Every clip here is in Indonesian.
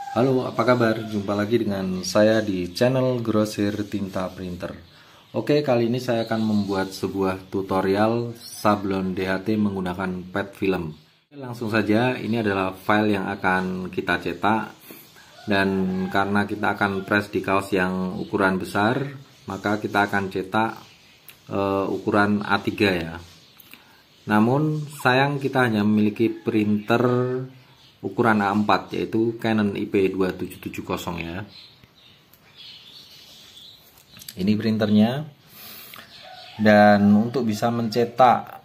Halo, apa kabar? Jumpa lagi dengan saya di channel Grosir Tinta Printer. Oke, kali ini saya akan membuat sebuah tutorial sablon DHT menggunakan PET film. Langsung saja, ini adalah file yang akan kita cetak. Dan karena kita akan press di kaos yang ukuran besar, maka kita akan cetak ukuran A3 ya. Namun sayang kita hanya memiliki printer ukuran A4 yaitu Canon IP2770 ya. Ini printernya. Dan untuk bisa mencetak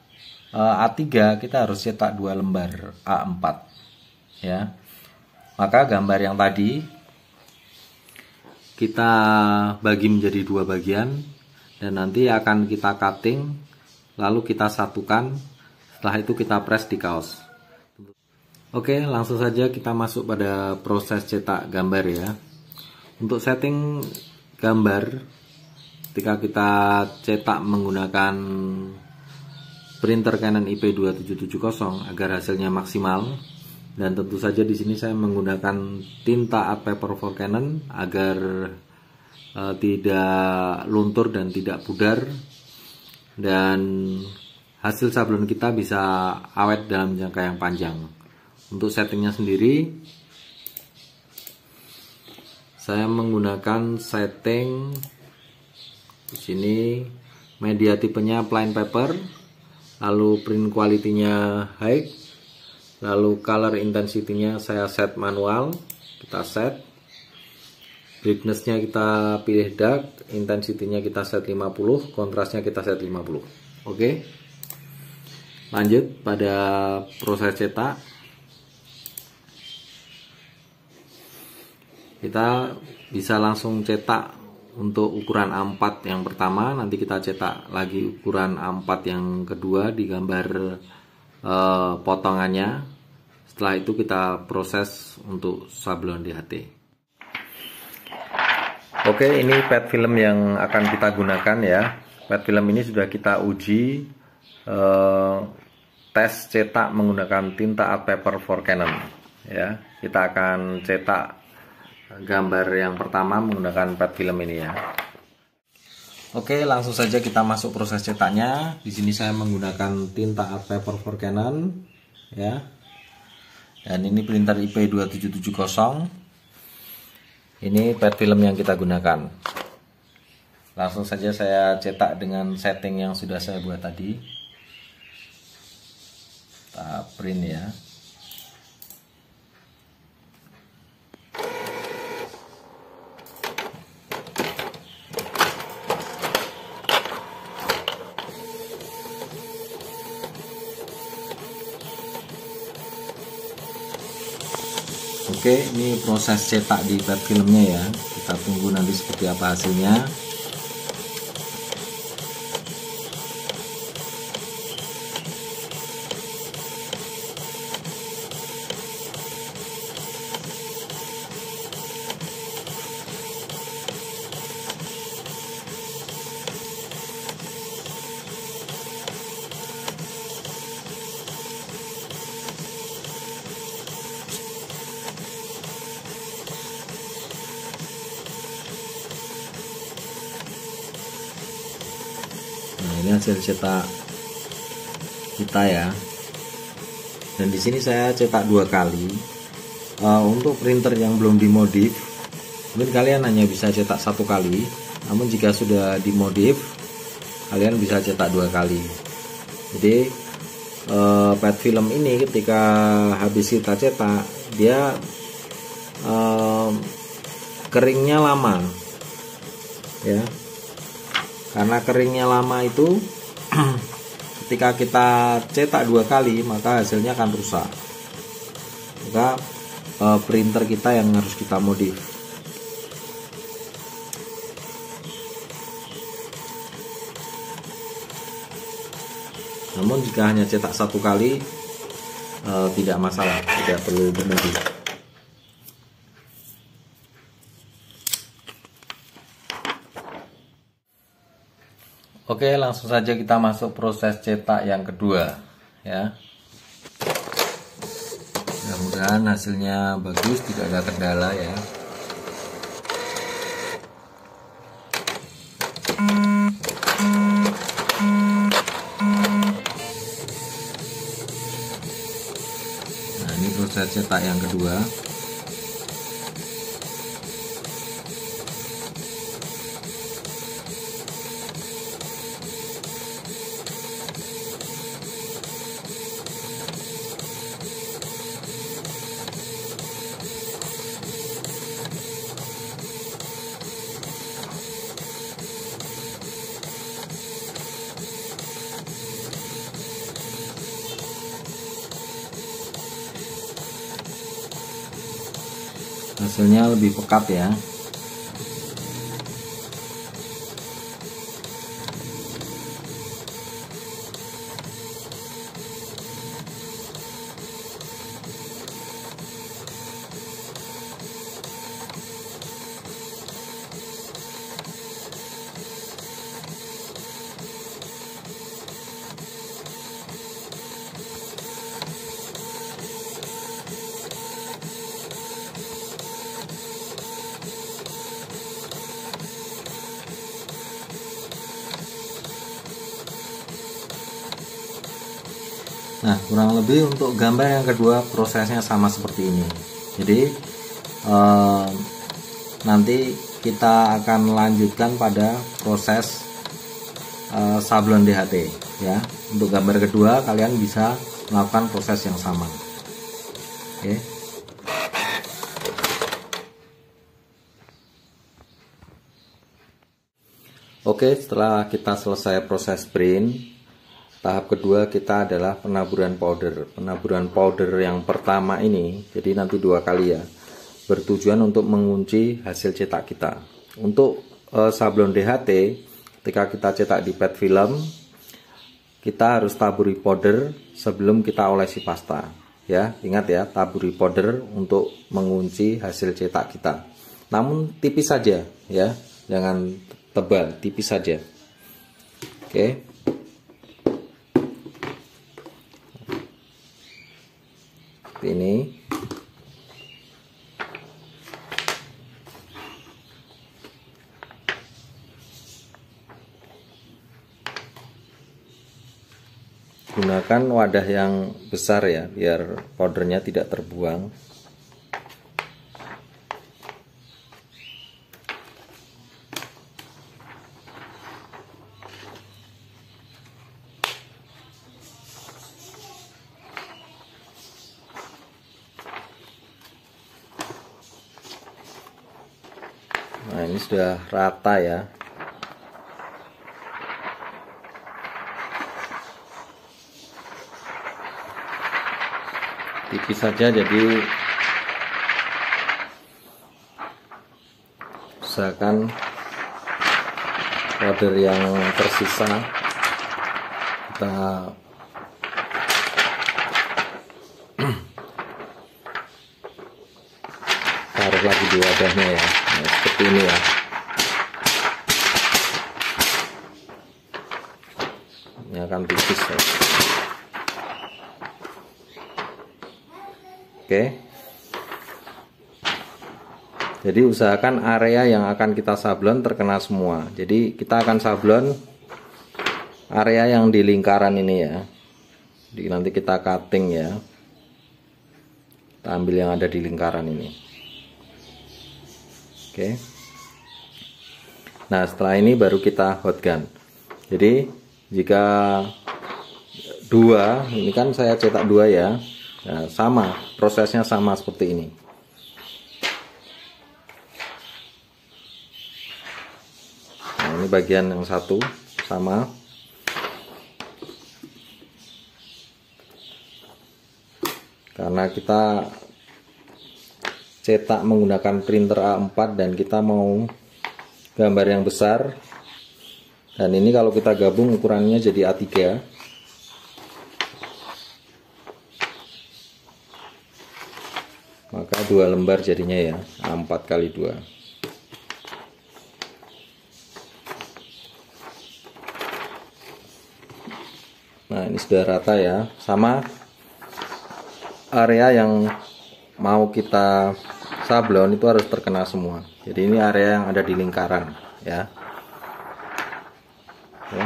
A3 kita harus cetak 2 lembar A4 ya. Maka gambar yang tadi kita bagi menjadi 2 bagian dan nanti akan kita cutting lalu kita satukan. Setelah itu kita press di kaos. Oke, langsung saja kita masuk pada proses cetak gambar ya. Untuk setting gambar, ketika kita cetak menggunakan printer Canon IP2770 agar hasilnya maksimal, dan tentu saja di sini saya menggunakan tinta art paper for Canon agar tidak luntur dan tidak pudar, dan hasil sablon kita bisa awet dalam jangka yang panjang. Untuk settingnya sendiri, saya menggunakan setting di sini media tipenya plain paper, lalu print quality-nya high, lalu color intensity-nya saya set manual, kita set, brightness-nya kita pilih dark, intensity-nya kita set 50, kontrasnya kita set 50. Oke, lanjut pada proses cetak. Kita bisa langsung cetak untuk ukuran A4 yang pertama, nanti kita cetak lagi ukuran A4 yang kedua di gambar potongannya. Setelah itu kita proses untuk sablon DHT. Oke, ini PET film yang akan kita gunakan ya. PET film ini sudah kita uji tes cetak menggunakan tinta art paper for Canon ya. Kita akan cetak gambar yang pertama menggunakan PET film ini ya. Oke, langsung saja kita masuk proses cetaknya. Di sini saya menggunakan tinta art paper for Canon ya. Dan ini printer IP2770. Ini PET film yang kita gunakan. Langsung saja saya cetak dengan setting yang sudah saya buat tadi. Kita print ya. Oke, ini proses cetak di PET filmnya ya. Kita tunggu nanti seperti apa hasilnya. Nah, ini hasil cetak kita ya. Dan di sini saya cetak 2 kali. Untuk printer yang belum dimodif, mungkin kalian hanya bisa cetak 1 kali. Namun jika sudah dimodif, kalian bisa cetak 2 kali. Jadi PET film ini ketika habis kita cetak, dia keringnya lama ya. Karena keringnya lama itu ketika kita cetak 2 kali maka hasilnya akan rusak. Maka printer kita yang harus kita modif. Namun jika hanya cetak 1 kali tidak masalah, tidak perlu dimodif. Oke, langsung saja kita masuk proses cetak yang kedua ya. mudah-mudahan hasilnya bagus, tidak ada kendala ya. Nah, ini proses cetak yang kedua. Hasilnya lebih pekat ya. Nah, kurang lebih untuk gambar yang kedua prosesnya sama seperti ini. Jadi nanti kita akan lanjutkan pada proses sablon DHT ya. Untuk gambar kedua kalian bisa melakukan proses yang sama. Oke. Oke, setelah kita selesai proses print, tahap kedua kita adalah penaburan powder. Penaburan powder yang pertama ini, jadi nanti 2 kali ya, bertujuan untuk mengunci hasil cetak kita. Untuk sablon DHT, ketika kita cetak di PET film, kita harus taburi powder sebelum kita olesi pasta. Ya, ingat ya, taburi powder untuk mengunci hasil cetak kita. Namun tipis saja ya, jangan tebal, tipis saja. Oke. Ini gunakan wadah yang besar ya, biar powdernya tidak terbuang. Nah, ini sudah rata ya. Tipis saja, jadi usahakan powder yang tersisa kita taruh lagi di wadahnya ya. Nah, seperti ini ya. Ini akan tipis ya. Oke. Jadi usahakan area yang akan kita sablon terkena semua. Jadi kita akan sablon area yang di lingkaran ini ya. Jadi nanti kita cutting ya. Kita ambil yang ada di lingkaran ini. Oke. Nah, setelah ini baru kita hot gun. Jadi jika 2, ini kan saya cetak 2 ya. Nah, sama, prosesnya sama seperti ini. Nah, ini bagian yang satu sama. Karena kita cetak menggunakan printer A4 dan kita mau gambar yang besar. Dan ini kalau kita gabung ukurannya jadi A3. Maka 2 lembar jadinya ya, A4 kali 2. Nah, ini sudah rata ya. Sama area yang mau kita sablon itu harus terkena semua. Jadi ini area yang ada di lingkaran ya. Oke.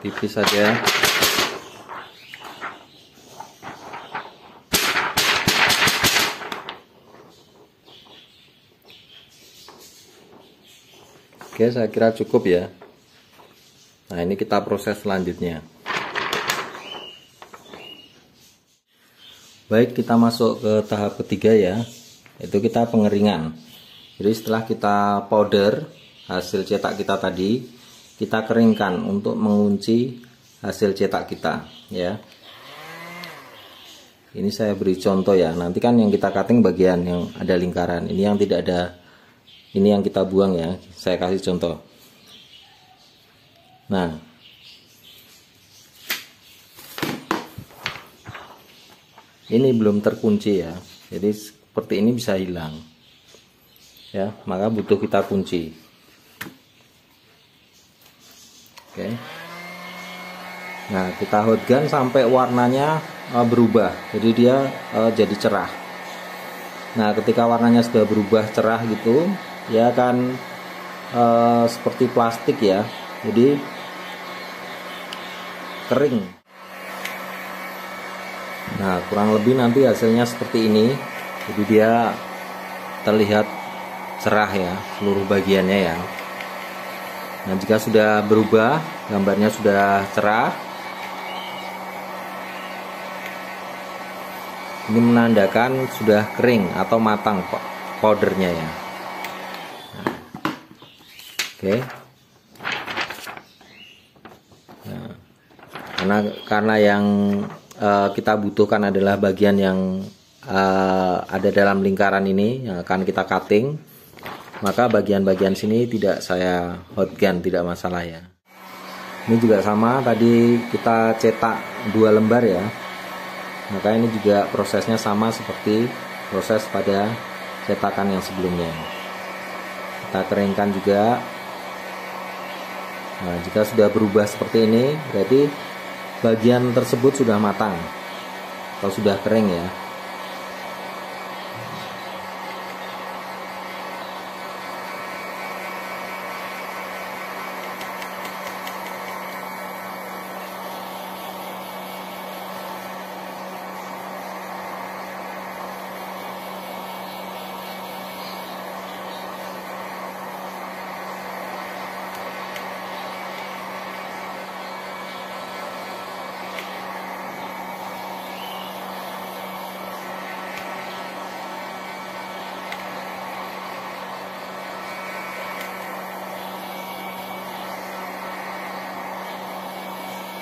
Tipis saja. Oke, saya kira cukup ya. Nah, ini kita proses selanjutnya. Baik, kita masuk ke tahap ketiga ya, yaitu kita pengeringan. Jadi setelah kita powder hasil cetak kita tadi, kita keringkan untuk mengunci hasil cetak kita ya. Ini saya beri contoh ya. Nanti kan yang kita cutting bagian yang ada lingkaran, ini yang tidak ada, ini yang kita buang ya. Saya kasih contoh. Nah, ini belum terkunci ya. Jadi seperti ini bisa hilang ya, maka butuh kita kunci. Oke. Nah, kita hot gun sampai warnanya berubah, jadi dia jadi cerah. Nah, ketika warnanya sudah berubah cerah gitu, ya akan seperti plastik ya, jadi kering. Nah, kurang lebih nanti hasilnya seperti ini. Jadi dia terlihat cerah ya, seluruh bagiannya ya. Nah, jika sudah berubah, gambarnya sudah cerah, ini menandakan sudah kering atau matang powdernya ya. Nah, oke. Nah, karena yang kita butuhkan adalah bagian yang ada dalam lingkaran ini yang akan kita cutting, maka bagian-bagian sini tidak saya hot gun, tidak masalah ya. Ini juga sama, tadi kita cetak 2 lembar ya, maka ini juga prosesnya sama seperti proses pada cetakan yang sebelumnya. Kita keringkan juga. Nah, jika sudah berubah seperti ini, berarti bagian tersebut sudah matang atau sudah kering ya.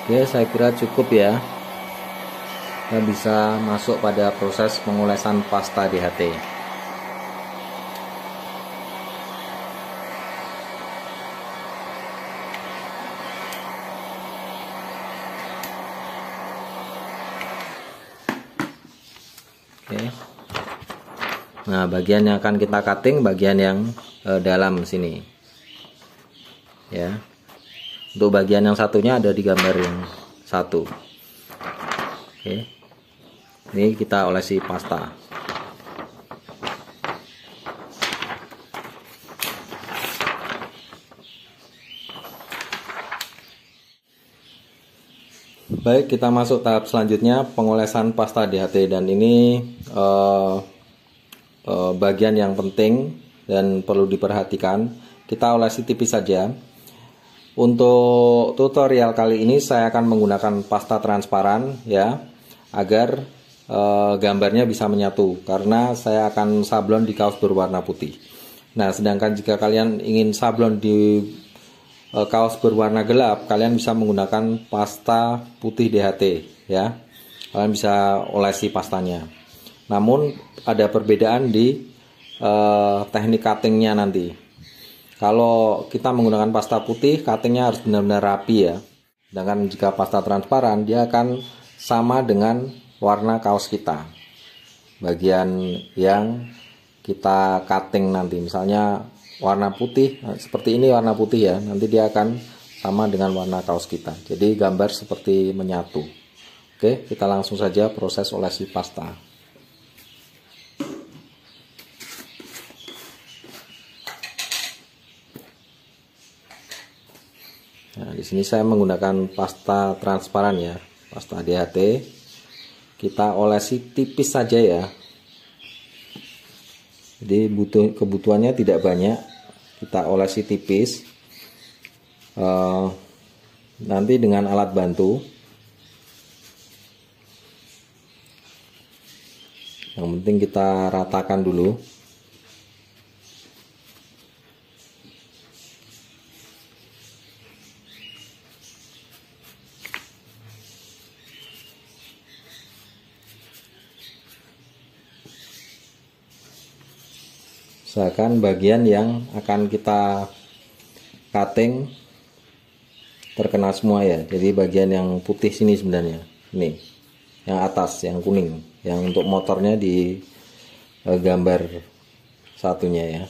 Oke, saya kira cukup ya. Kita bisa masuk pada proses pengolesan pasta DHT. Oke. Nah, bagian yang akan kita cutting bagian yang dalam sini. Ya. Untuk bagian yang satunya ada di gambar yang satu. Oke. Ini kita olesi pasta. Baik, kita masuk tahap selanjutnya, pengolesan pasta DHT, dan ini bagian yang penting dan perlu diperhatikan. Kita olesi tipis saja. Untuk tutorial kali ini saya akan menggunakan pasta transparan ya, agar gambarnya bisa menyatu, karena saya akan sablon di kaos berwarna putih. Nah, sedangkan jika kalian ingin sablon di kaos berwarna gelap, kalian bisa menggunakan pasta putih DHT ya. Kalian bisa olesi pastanya. Namun ada perbedaan di teknik cuttingnya nanti. Kalau kita menggunakan pasta putih, cuttingnya harus benar-benar rapi ya. Sedangkan jika pasta transparan, dia akan sama dengan warna kaos kita. Bagian yang kita cutting nanti. Misalnya warna putih, seperti ini warna putih ya, nanti dia akan sama dengan warna kaos kita. Jadi gambar seperti menyatu. Oke, kita langsung saja proses olesi pasta. Nah, di sini saya menggunakan pasta transparan ya, pasta DHT. Kita olesi tipis saja ya. Jadi kebutuhannya tidak banyak, kita olesi tipis. Nanti dengan alat bantu, yang penting kita ratakan dulu. Usahakan bagian yang akan kita cutting terkena semua ya. Jadi bagian yang putih sini sebenarnya, ini yang atas, yang kuning, yang untuk motornya di gambar satunya ya.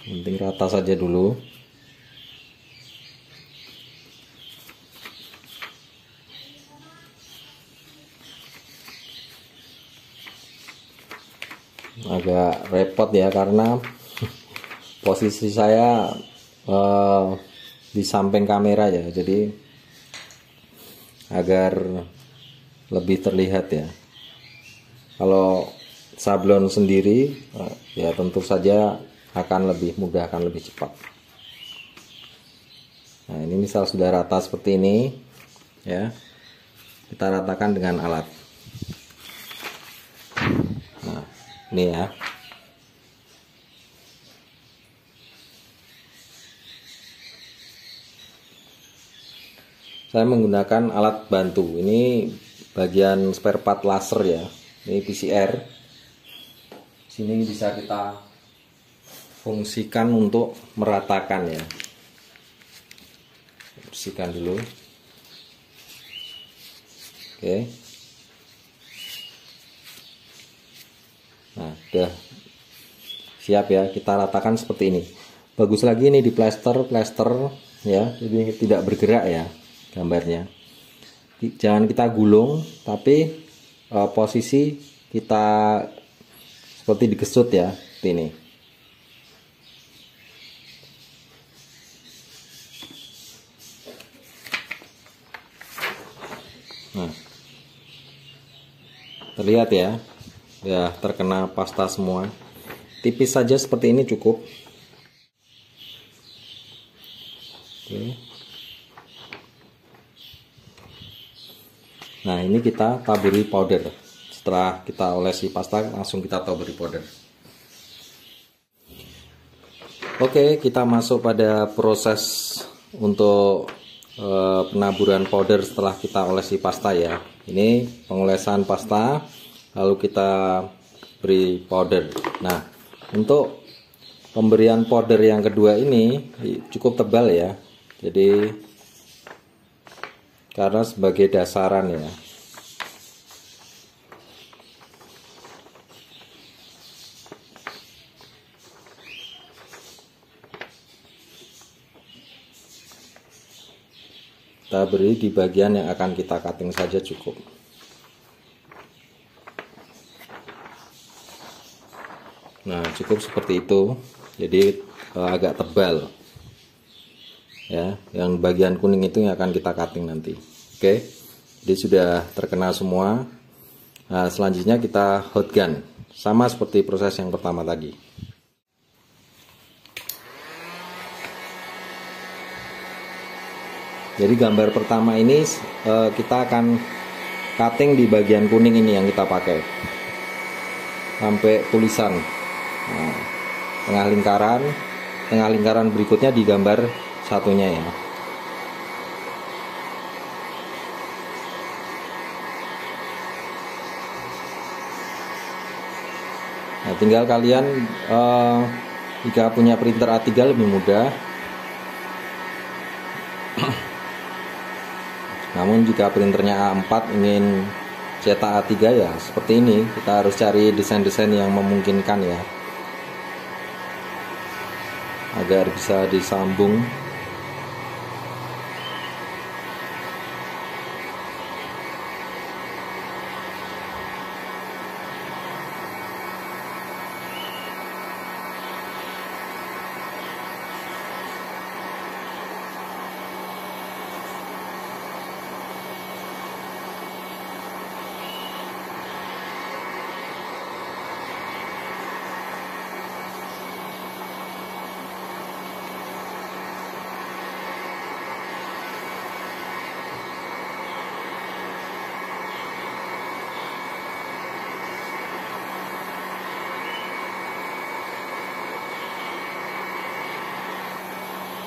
Penting rata saja dulu. Agak repot ya karena posisi saya di samping kamera ya, jadi agar lebih terlihat ya. Kalau sablon sendiri ya tentu saja akan lebih mudah, akan lebih cepat. Nah, ini misal sudah rata seperti ini ya, kita ratakan dengan alat. Nah, ini ya. Saya menggunakan alat bantu. Ini bagian spare part laser ya. Ini PCR. Sini bisa kita fungsikan untuk meratakan ya. Bersihkan dulu. Oke. Nah, udah siap ya, kita ratakan seperti ini. Bagus lagi ini di plester ya, jadi tidak bergerak ya gambarnya. Jangan kita gulung, tapi posisi kita seperti digesut ya, seperti ini. Nah, terlihat ya, ya terkena pasta semua. Tipis saja seperti ini cukup. Oke. Nah, ini kita taburi powder. Setelah kita olesi pasta, langsung kita taburi powder. Oke, kita masuk pada proses untuk penaburan powder setelah kita olesi pasta ya. Ini pengolesan pasta, lalu kita beri powder. Nah, untuk pemberian powder yang kedua ini cukup tebal ya. Jadi karena sebagai dasaran ya. Kita beri di bagian yang akan kita cutting saja cukup. Nah, cukup seperti itu. Jadi agak tebal. Ya, yang bagian kuning itu yang akan kita cutting nanti. Oke, jadi sudah terkena semua. Nah, selanjutnya kita hot gun, sama seperti proses yang pertama tadi. Jadi gambar pertama ini kita akan cutting di bagian kuning ini yang kita pakai sampai tulisan. Nah, tengah lingkaran berikutnya di gambar satunya ya. Nah, tinggal kalian jika punya printer A3 lebih mudah. Namun jika printernya A4 ingin cetak A3 ya seperti ini, kita harus cari desain-desain yang memungkinkan ya, agar bisa disambung.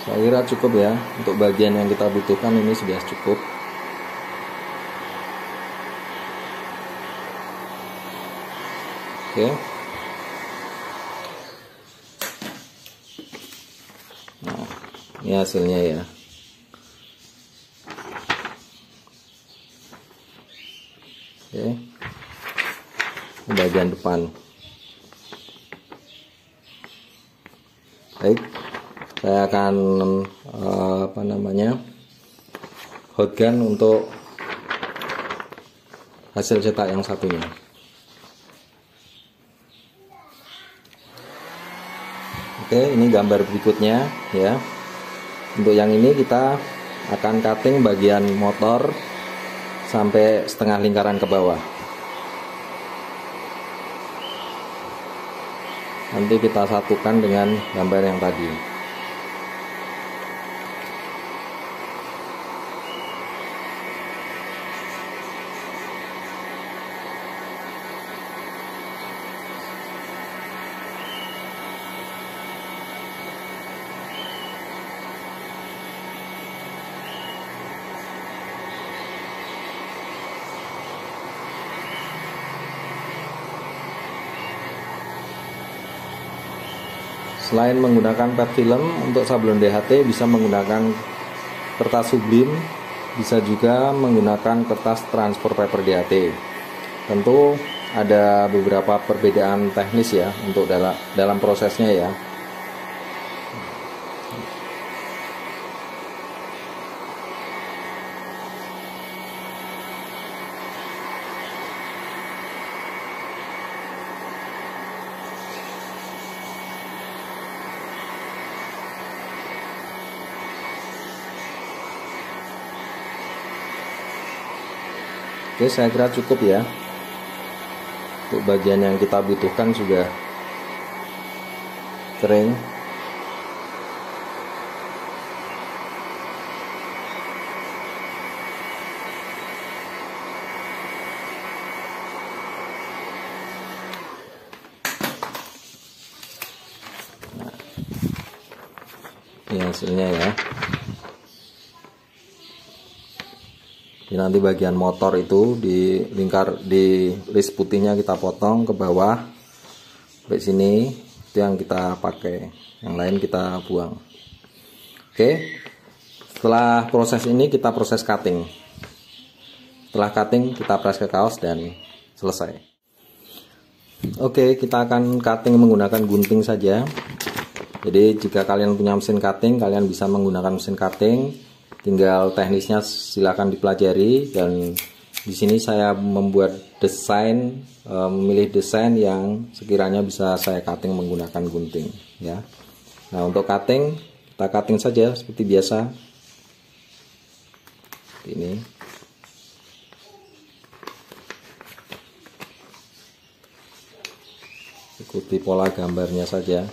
Saya kira cukup ya, untuk bagian yang kita butuhkan ini sudah cukup. Oke. Nah, ini hasilnya ya. Oke. Ini bagian depan. Baik. Saya akan hotgun untuk hasil cetak yang satunya. Oke, ini gambar berikutnya ya. Untuk yang ini kita akan cutting bagian motor sampai setengah lingkaran ke bawah. Nanti kita satukan dengan gambar yang tadi. Selain menggunakan pet film, untuk sablon DHT bisa menggunakan kertas sublim, bisa juga menggunakan kertas transfer paper DHT. Tentu ada beberapa perbedaan teknis ya untuk dalam prosesnya ya. Oke, saya kira cukup ya. Untuk bagian yang kita butuhkan sudah kering. Nah, ini hasilnya ya. Nanti bagian motor itu di list putihnya kita potong ke bawah sampai sini, itu yang kita pakai, yang lain kita buang. Oke, setelah proses ini kita proses cutting. Setelah cutting kita press ke kaos dan selesai. Oke, kita akan cutting menggunakan gunting saja. Jadi jika kalian punya mesin cutting, kalian bisa menggunakan mesin cutting. Tinggal teknisnya silakan dipelajari, dan di sini saya membuat desain, memilih desain yang sekiranya bisa saya cutting menggunakan gunting ya. Nah, untuk cutting kita cutting saja seperti biasa. Ini. Ikuti pola gambarnya saja.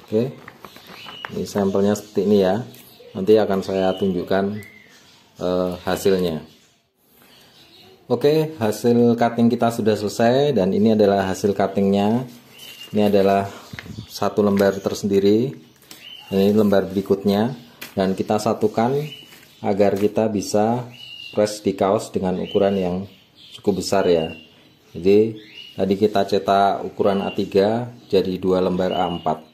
Oke, ini sampelnya seperti ini ya. Nanti akan saya tunjukkan hasilnya. Oke, hasil cutting kita sudah selesai dan ini adalah hasil cuttingnya. Ini adalah satu lembar tersendiri. Ini lembar berikutnya dan kita satukan agar kita bisa press di kaos dengan ukuran yang cukup besar ya. Jadi tadi kita cetak ukuran A3 jadi 2 lembar A4.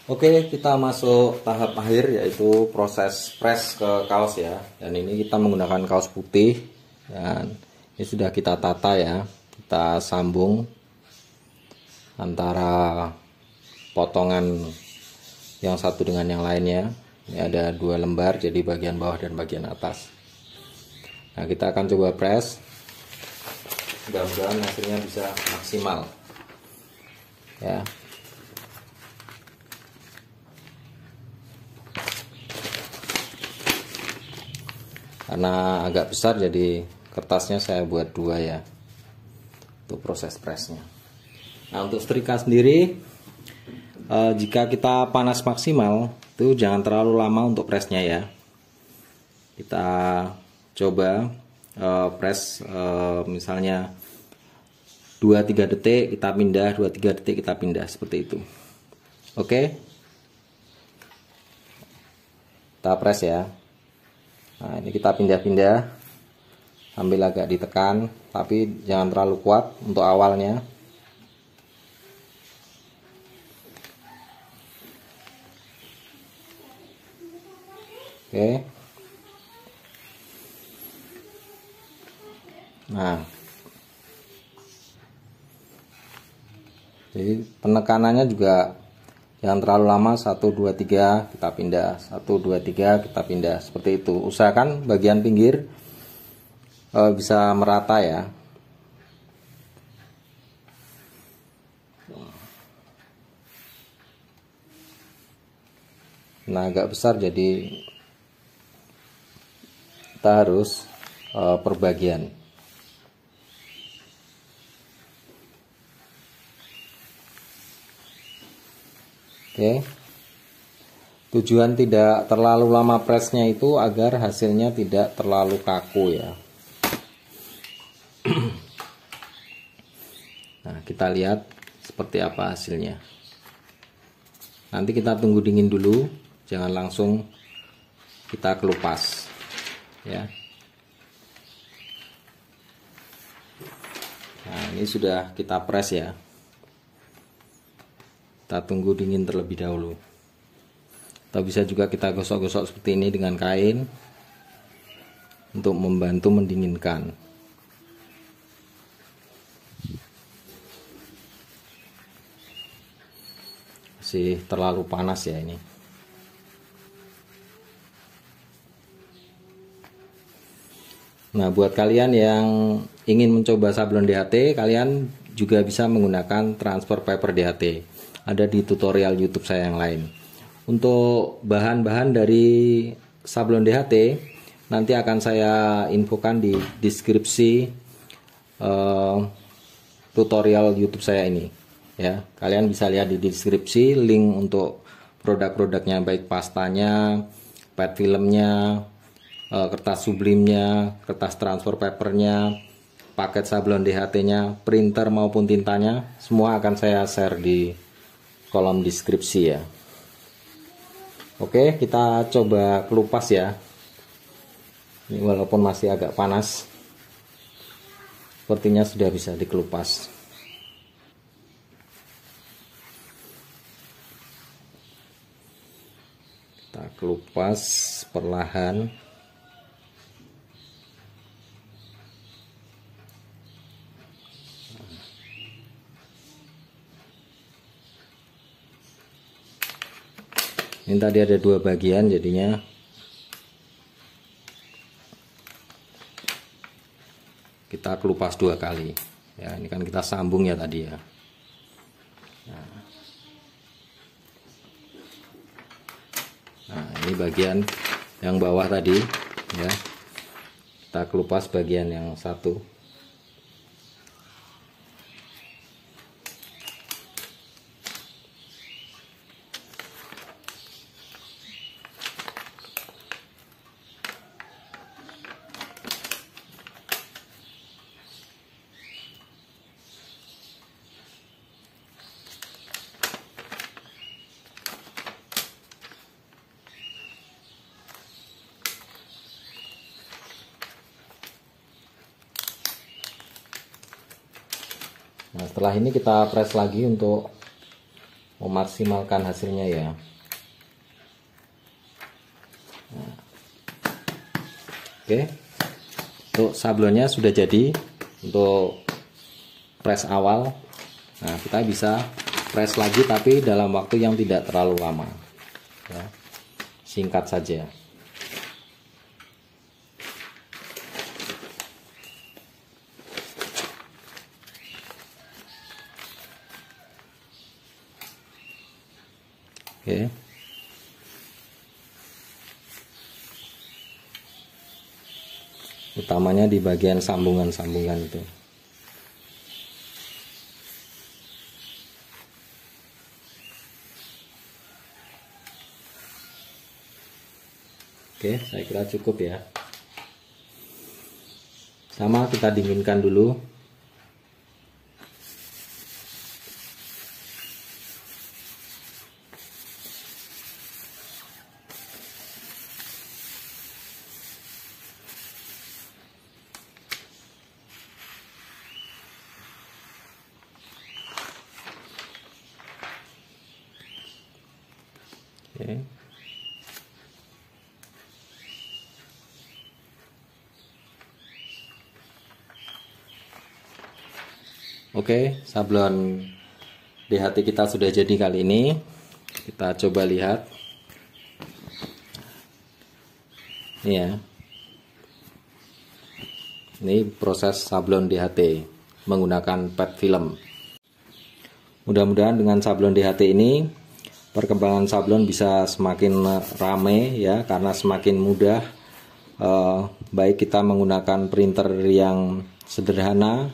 Oke, kita masuk tahap akhir yaitu proses press ke kaos ya. Dan ini kita menggunakan kaos putih dan ini sudah kita tata ya. Kita sambung antara potongan yang satu dengan yang lainnya. Ini ada 2 lembar jadi bagian bawah dan bagian atas. Nah, kita akan coba press. Mudah-mudahan hasilnya bisa maksimal ya. Karena agak besar jadi kertasnya saya buat 2 ya untuk proses pressnya. Nah, untuk setrika sendiri jika kita panas maksimal itu jangan terlalu lama untuk pressnya ya. Kita coba press misalnya 2-3 detik kita pindah, 2-3 detik kita pindah, seperti itu. Oke, kita press ya. Nah, ini kita pindah-pindah sambil agak ditekan, tapi jangan terlalu kuat untuk awalnya. Oke. Nah, jadi penekanannya juga jangan terlalu lama, 1 2 3 kita pindah, 1 2 3 kita pindah, seperti itu. Usahakan bagian pinggir bisa merata ya. Nah, agak besar jadi kita harus perbagian. Oke, tujuan tidak terlalu lama pressnya itu agar hasilnya tidak terlalu kaku ya. Nah, kita lihat seperti apa hasilnya. Nanti kita tunggu dingin dulu, jangan langsung kita kelupas ya. Nah, ini sudah kita press ya. Kita tunggu dingin terlebih dahulu. Atau bisa juga kita gosok-gosok seperti ini dengan kain untuk membantu mendinginkan. Masih terlalu panas ya ini. Nah, buat kalian yang ingin mencoba sablon DHT, kalian juga bisa menggunakan transfer paper DHT. Ada di tutorial YouTube saya yang lain. Untuk bahan-bahan dari sablon DHT nanti akan saya infokan di deskripsi tutorial YouTube saya ini ya. Kalian bisa lihat di deskripsi link untuk produk-produknya, baik pastanya, pet filmnya, kertas sublimnya, kertas transfer papernya, paket sablon DHT-nya, printer maupun tintanya, semua akan saya share di kolom deskripsi ya. Oke, kita coba kelupas ya. Ini walaupun masih agak panas, sepertinya sudah bisa dikelupas. Kita kelupas perlahan. Ini tadi ada 2 bagian jadinya. Kita kelupas 2 kali. Ya, ini kan kita sambung ya tadi ya. Nah, ini bagian yang bawah tadi ya. Kita kelupas bagian yang satu. Nah, setelah ini kita press lagi untuk memaksimalkan hasilnya ya. Nah, oke, untuk sablonnya sudah jadi untuk press awal. Nah, kita bisa press lagi tapi dalam waktu yang tidak terlalu lama ya. Singkat saja. Oke. Utamanya di bagian sambungan-sambungan itu. Oke, saya kira cukup ya. Sama kita dinginkan dulu. Oke. Oke, sablon DHT kita sudah jadi kali ini. Kita coba lihat. Ini ya. Ini proses sablon DHT menggunakan PET film. Mudah-mudahan dengan sablon DHT ini perkembangan sablon bisa semakin rame ya, karena semakin mudah. Baik kita menggunakan printer yang sederhana,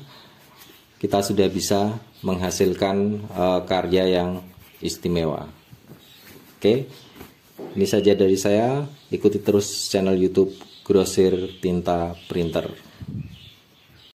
kita sudah bisa menghasilkan karya yang istimewa. Oke, ini saja dari saya. Ikuti terus channel YouTube Grosir Tinta Printer.